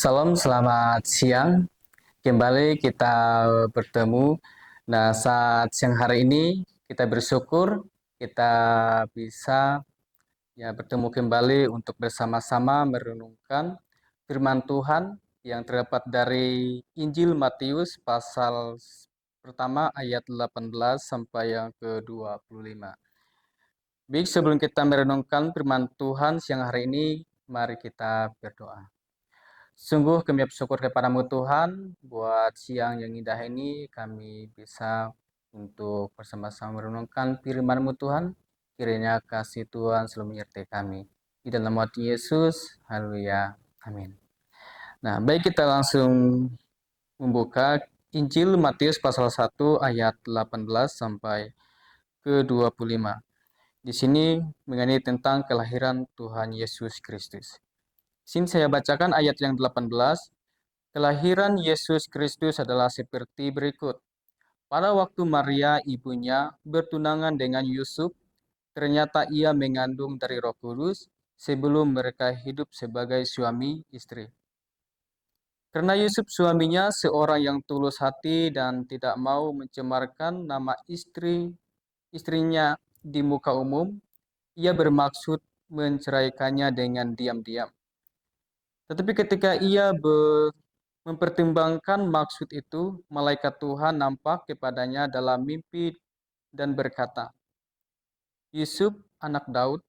Salam, selamat siang. Kembali kita bertemu. Nah, saat siang hari ini kita bersyukur kita bisa bertemu kembali untuk bersama-sama merenungkan firman Tuhan yang terdapat dari Injil Matius pasal pertama ayat 18 sampai yang ke-25. Baik, sebelum kita merenungkan firman Tuhan siang hari ini, mari kita berdoa. Sungguh kami bersyukur kepadamu Tuhan, buat siang yang indah ini kami bisa untuk bersama-sama merenungkan firman-Mu Tuhan. Kiranya kasih Tuhan selalu menyertai kami. Di dalam nama Yesus, haleluya, amin. Nah, baik kita langsung membuka Injil Matius pasal 1 ayat 18 sampai ke-25. Di sini mengenai tentang kelahiran Tuhan Yesus Kristus. Sini saya bacakan ayat yang 18. Kelahiran Yesus Kristus adalah seperti berikut. Pada waktu Maria ibunya bertunangan dengan Yusuf, ternyata ia mengandung dari Roh Kudus sebelum mereka hidup sebagai suami istri. Karena Yusuf suaminya seorang yang tulus hati dan tidak mau mencemarkan nama istrinya di muka umum, ia bermaksud menceraikannya dengan diam-diam. Tetapi ketika ia mempertimbangkan maksud itu, malaikat Tuhan nampak kepadanya dalam mimpi dan berkata, "Yusuf, anak Daud,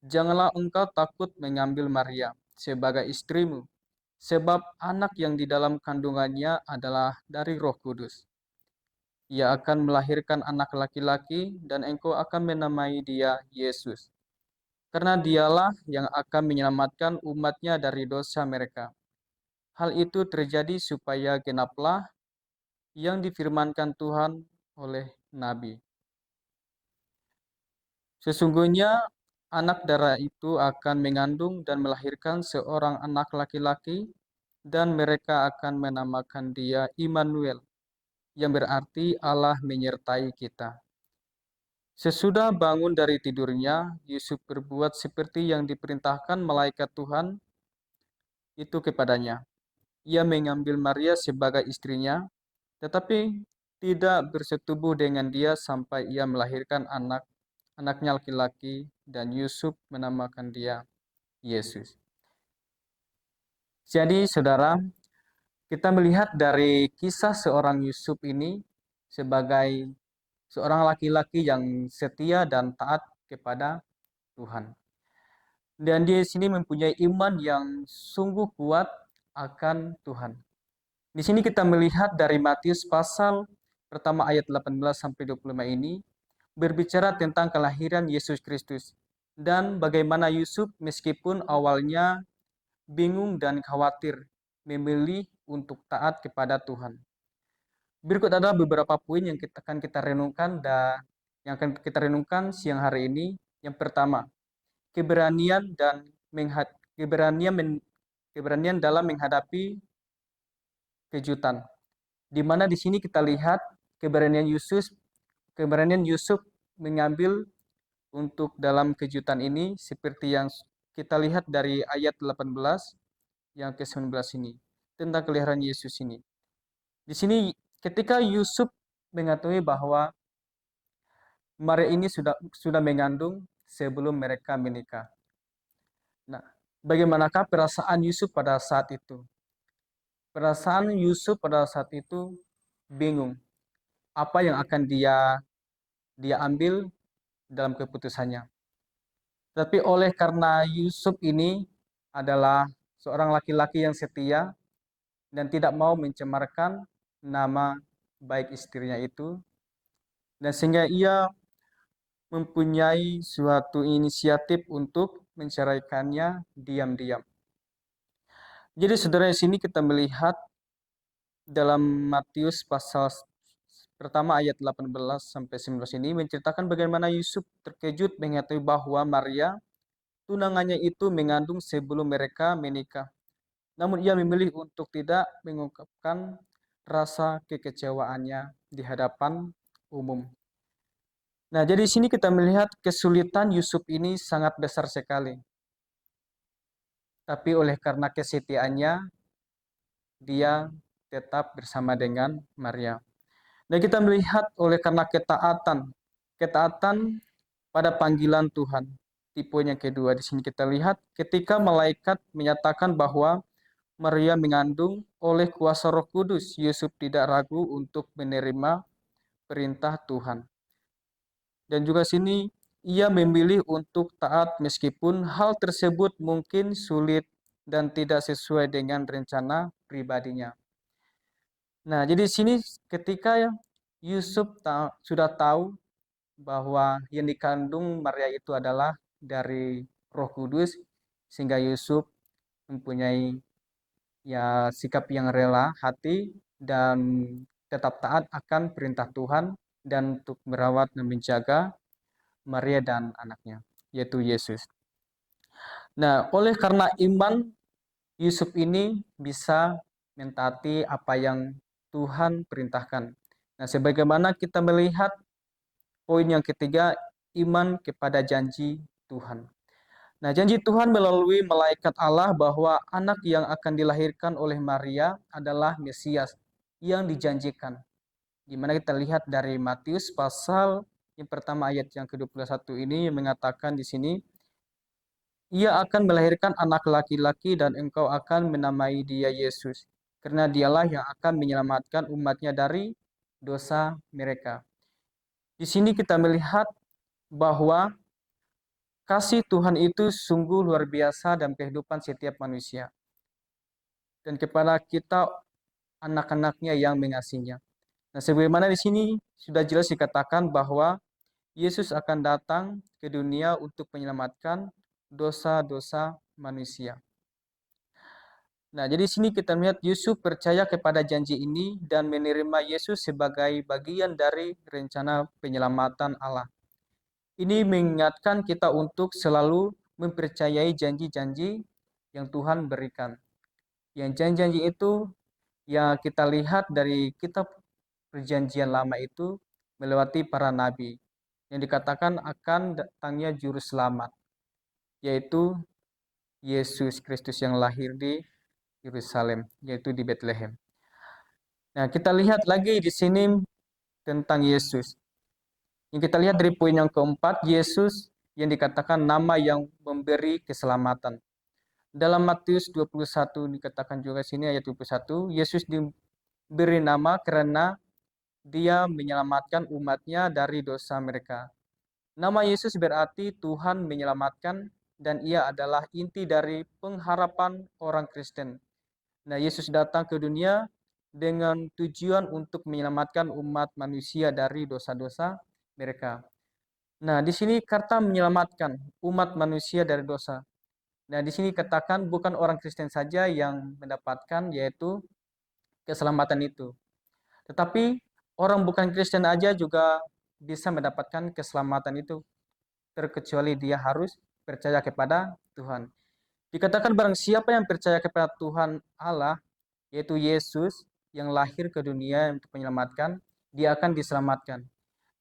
janganlah engkau takut mengambil Maria sebagai istrimu, sebab anak yang di dalam kandungannya adalah dari Roh Kudus. Ia akan melahirkan anak laki-laki dan engkau akan menamai dia Yesus, karena dialah yang akan menyelamatkan umatnya dari dosa mereka. Hal itu terjadi supaya genaplah yang difirmankan Tuhan oleh Nabi. Sesungguhnya anak darah itu akan mengandung dan melahirkan seorang anak laki-laki, dan mereka akan menamakan dia Immanuel, yang berarti Allah menyertai kita. Sesudah bangun dari tidurnya, Yusuf berbuat seperti yang diperintahkan malaikat Tuhan itu kepadanya. Ia mengambil Maria sebagai istrinya, tetapi tidak bersetubuh dengan dia sampai ia melahirkan anaknya laki-laki, dan Yusuf menamakan dia Yesus. Jadi saudara, kita melihat dari kisah seorang Yusuf ini sebagai seorang laki-laki yang setia dan taat kepada Tuhan. Dan dia di sini mempunyai iman yang sungguh kuat akan Tuhan. Di sini kita melihat dari Matius pasal pertama ayat 18 sampai 25 ini berbicara tentang kelahiran Yesus Kristus dan bagaimana Yusuf meskipun awalnya bingung dan khawatir memilih untuk taat kepada Tuhan. Berikut adalah beberapa poin yang akan kita renungkan dan yang akan kita renungkan siang hari ini. Yang pertama, keberanian dan keberanian dalam menghadapi kejutan. Di mana di sini kita lihat keberanian Yusuf mengambil untuk dalam kejutan ini seperti yang kita lihat dari ayat 18 yang ke-19 ini tentang kelahiran Yesus ini. Di sini ketika Yusuf mengetahui bahwa Maria ini sudah mengandung sebelum mereka menikah. Nah, bagaimanakah perasaan Yusuf pada saat itu? Perasaan Yusuf pada saat itu bingung. Apa yang akan dia ambil dalam keputusannya. Tapi oleh karena Yusuf ini adalah seorang laki-laki yang setia dan tidak mau mencemarkan nama baik istrinya itu, dan sehingga ia mempunyai suatu inisiatif untuk menceraikannya diam-diam. Jadi saudara, di sini kita melihat dalam Matius pasal pertama ayat 18 sampai 19 ini menceritakan bagaimana Yusuf terkejut mengetahui bahwa Maria tunangannya itu mengandung sebelum mereka menikah. Namun ia memilih untuk tidak mengungkapkan rasa kekecewaannya di hadapan umum. Nah, jadi di sini kita melihat kesulitan Yusuf ini sangat besar sekali. Tapi oleh karena kesetiaannya, dia tetap bersama dengan Maria. Dan kita melihat oleh karena ketaatan pada panggilan Tuhan. Di poin yang kedua di sini kita lihat ketika malaikat menyatakan bahwa Maria mengandung oleh kuasa Roh Kudus, Yusuf tidak ragu untuk menerima perintah Tuhan. Dan juga sini ia memilih untuk taat meskipun hal tersebut mungkin sulit dan tidak sesuai dengan rencana pribadinya. Nah, jadi sini ketika Yusuf sudah tahu bahwa yang dikandung Maria itu adalah dari Roh Kudus, sehingga Yusuf mempunyai sikap yang rela hati dan tetap taat akan perintah Tuhan dan untuk merawat dan menjaga Maria dan anaknya, yaitu Yesus. Nah, oleh karena iman, Yusuf ini bisa mentaati apa yang Tuhan perintahkan. Nah, sebagaimana kita melihat poin yang ketiga, iman kepada janji Tuhan. Nah, janji Tuhan melalui malaikat Allah bahwa anak yang akan dilahirkan oleh Maria adalah Mesias yang dijanjikan. Di mana kita lihat dari Matius pasal yang pertama ayat yang ke-21 ini yang mengatakan di sini, ia akan melahirkan anak laki-laki dan engkau akan menamai dia Yesus, karena dialah yang akan menyelamatkan umatnya dari dosa mereka. Di sini kita melihat bahwa kasih Tuhan itu sungguh luar biasa dalam kehidupan setiap manusia. Dan kepada kita anak-anaknya yang mengasihinya. Nah, sebagaimana di sini sudah jelas dikatakan bahwa Yesus akan datang ke dunia untuk menyelamatkan dosa-dosa manusia. Nah, jadi di sini kita melihat Yusuf percaya kepada janji ini dan menerima Yesus sebagai bagian dari rencana penyelamatan Allah. Ini mengingatkan kita untuk selalu mempercayai janji-janji yang Tuhan berikan. Yang janji-janji itu yang kita lihat dari kitab Perjanjian Lama itu melewati para nabi yang dikatakan akan datangnya juru selamat, yaitu Yesus Kristus yang lahir di Yerusalem, yaitu di Bethlehem. Nah, kita lihat lagi di sini tentang Yesus. Yang kita lihat dari poin yang keempat, Yesus yang dikatakan nama yang memberi keselamatan. Dalam Matius 21 dikatakan juga sini ayat 21, Yesus diberi nama karena dia menyelamatkan umatnya dari dosa mereka. Nama Yesus berarti Tuhan menyelamatkan dan ia adalah inti dari pengharapan orang Kristen. Nah, Yesus datang ke dunia dengan tujuan untuk menyelamatkan umat manusia dari dosa-dosa mereka. Nah, di sini kata menyelamatkan umat manusia dari dosa. Nah, di sini katakan bukan orang Kristen saja yang mendapatkan yaitu keselamatan itu. Tetapi orang bukan Kristen aja juga bisa mendapatkan keselamatan itu, terkecuali dia harus percaya kepada Tuhan. Dikatakan barang siapa yang percaya kepada Tuhan Allah, yaitu Yesus yang lahir ke dunia untuk menyelamatkan, dia akan diselamatkan.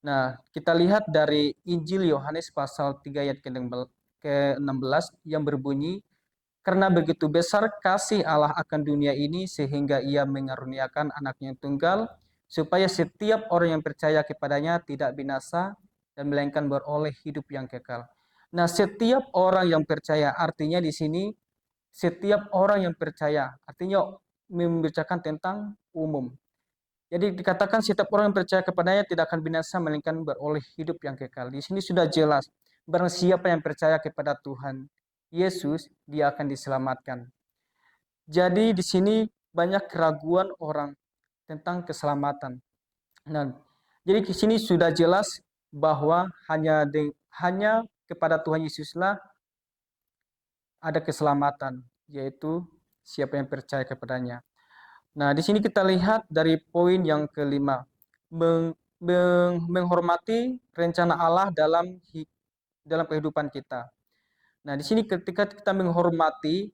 Nah, kita lihat dari Injil Yohanes pasal 3 ayat ke-16 yang berbunyi, karena begitu besar kasih Allah akan dunia ini sehingga ia mengaruniakan anaknya yang tunggal, supaya setiap orang yang percaya kepadanya tidak binasa dan melainkan beroleh hidup yang kekal. Nah, setiap orang yang percaya artinya di sini setiap orang yang percaya artinya membicarakan tentang umum. Jadi dikatakan setiap orang yang percaya kepadanya tidak akan binasa melainkan beroleh hidup yang kekal. Di sini sudah jelas barang siapa yang percaya kepada Tuhan Yesus, dia akan diselamatkan. Jadi di sini banyak keraguan orang tentang keselamatan. Nah, jadi di sini sudah jelas bahwa hanya kepada Tuhan Yesuslah ada keselamatan, yaitu siapa yang percaya kepadanya. Nah, di sini kita lihat dari poin yang kelima, menghormati rencana Allah dalam kehidupan kita. Nah, di sini ketika kita menghormati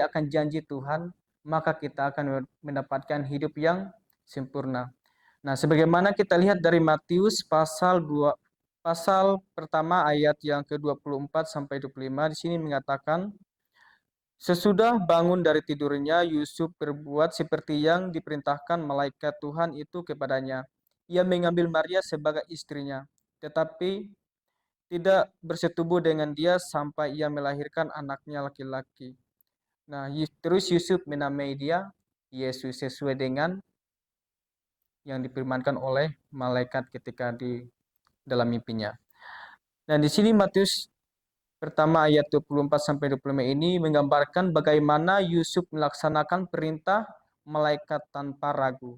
akan janji Tuhan, maka kita akan mendapatkan hidup yang sempurna. Nah, sebagaimana kita lihat dari Matius pasal pertama ayat yang ke-24 sampai 25, di sini mengatakan Sesudah bangun dari tidurnya, Yusuf berbuat seperti yang diperintahkan malaikat Tuhan itu kepadanya. Ia mengambil Maria sebagai istrinya, tetapi tidak bersetubuh dengan dia sampai ia melahirkan anaknya laki-laki. Nah, terus Yusuf menamai dia Yesus sesuai dengan yang difirmankan oleh malaikat ketika di dalam mimpinya. Nah, di sini Matius pertama ayat 24 sampai 25 ini menggambarkan bagaimana Yusuf melaksanakan perintah malaikat tanpa ragu.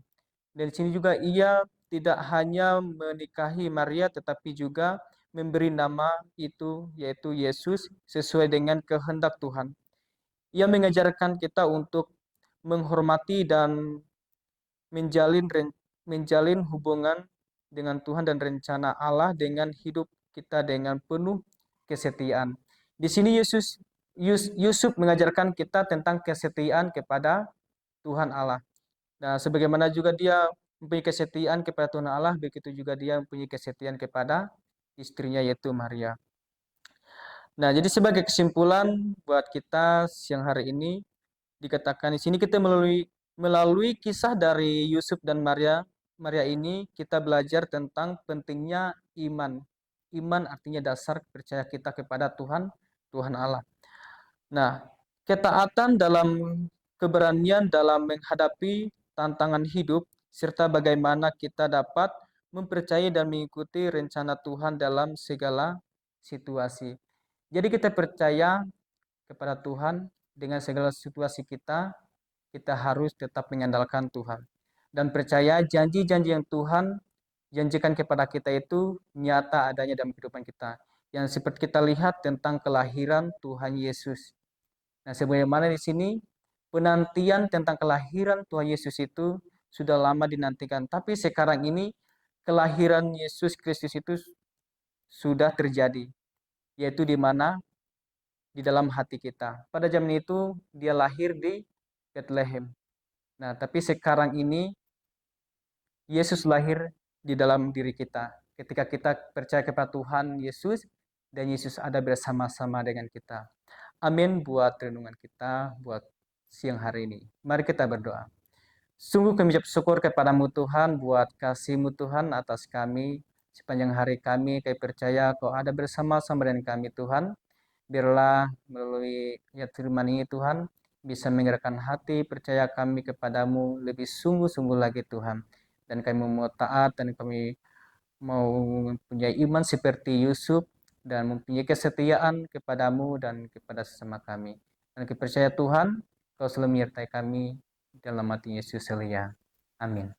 Dan di sini juga ia tidak hanya menikahi Maria tetapi juga memberi nama itu yaitu Yesus sesuai dengan kehendak Tuhan. Ia mengajarkan kita untuk menghormati dan menjalin menjalin hubungan dengan Tuhan dan rencana Allah dengan hidup kita dengan penuh kesetiaan. Di sini Yusuf mengajarkan kita tentang kesetiaan kepada Tuhan Allah. Nah, sebagaimana juga dia mempunyai kesetiaan kepada Tuhan Allah, begitu juga dia mempunyai kesetiaan kepada istrinya yaitu Maria. Nah, jadi sebagai kesimpulan buat kita siang hari ini dikatakan di sini kita melalui kisah dari Yusuf dan Maria. Maria ini kita belajar tentang pentingnya iman. Iman artinya dasar percaya kita kepada Tuhan, Tuhan Allah. Nah, ketaatan dalam keberanian dalam menghadapi tantangan hidup serta bagaimana kita dapat mempercayai dan mengikuti rencana Tuhan dalam segala situasi. Jadi kita percaya kepada Tuhan dengan segala situasi kita harus tetap mengandalkan Tuhan. Dan percaya janji-janji yang Tuhan janjikan kepada kita itu nyata adanya dalam kehidupan kita. Yang seperti kita lihat tentang kelahiran Tuhan Yesus. Nah, sebagaimana di sini penantian tentang kelahiran Tuhan Yesus itu sudah lama dinantikan. Tapi sekarang ini kelahiran Yesus Kristus itu sudah terjadi. Yaitu di mana di dalam hati kita. Pada zaman itu dia lahir di Bethlehem. Nah, tapi sekarang ini Yesus lahir di dalam diri kita. Ketika kita percaya kepada Tuhan Yesus dan Yesus ada bersama-sama dengan kita. Amin buat renungan kita buat siang hari ini. Mari kita berdoa. Sungguh kami ucap syukur kepadamu Tuhan buat kasih-Mu Tuhan atas kami. Sepanjang hari kami percaya Kau ada bersama-sama dengan kami Tuhan. Biarlah melalui ayat firman ini Tuhan bisa menggerakkan hati percaya kami kepadamu lebih sungguh-sungguh lagi Tuhan. Dan kami mau taat dan kami mau mempunyai iman seperti Yusuf dan mempunyai kesetiaan kepadamu dan kepada sesama kami. Dan kita percaya Tuhan, Kau selalu menyertai kami dalam hati Yesus Elia. Amin.